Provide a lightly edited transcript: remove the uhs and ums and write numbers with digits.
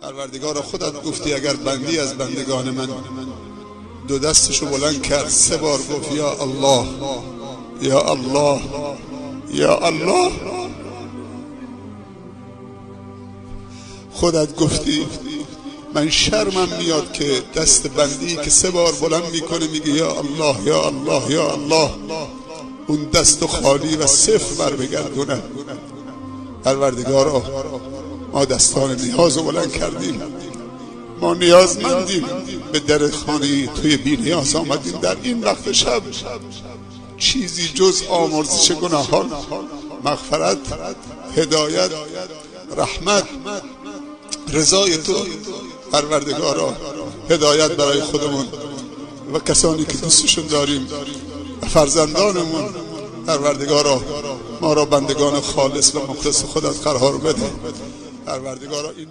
پروردگارا خودت گفتی اگر بندی از بندگان من دو دستشو بلند کرد 3 بار گفت یا الله یا الله یا الله، خودت گفتی من شرمم میاد که دست بندی که 3 بار بلند میکنه میگه یا الله یا الله یا الله اون دست خالی و صفر بر بگردونه. پروردگارا ما دستان نیاز رو بلند کردیم، ما نیازمندیم، به در خانه توی بی نیاز آمدیم در این وقت شب. چیزی جز آمرزش گناهان، مغفرت، هدایت، رحمت، رضای تو پروردگارا، هدایت برای خودمون و کسانی که دوستشون داریم و فرزندانمون. پروردگارا ما را بندگان خالص و مخلص خودت قرار بده. پروردگارا این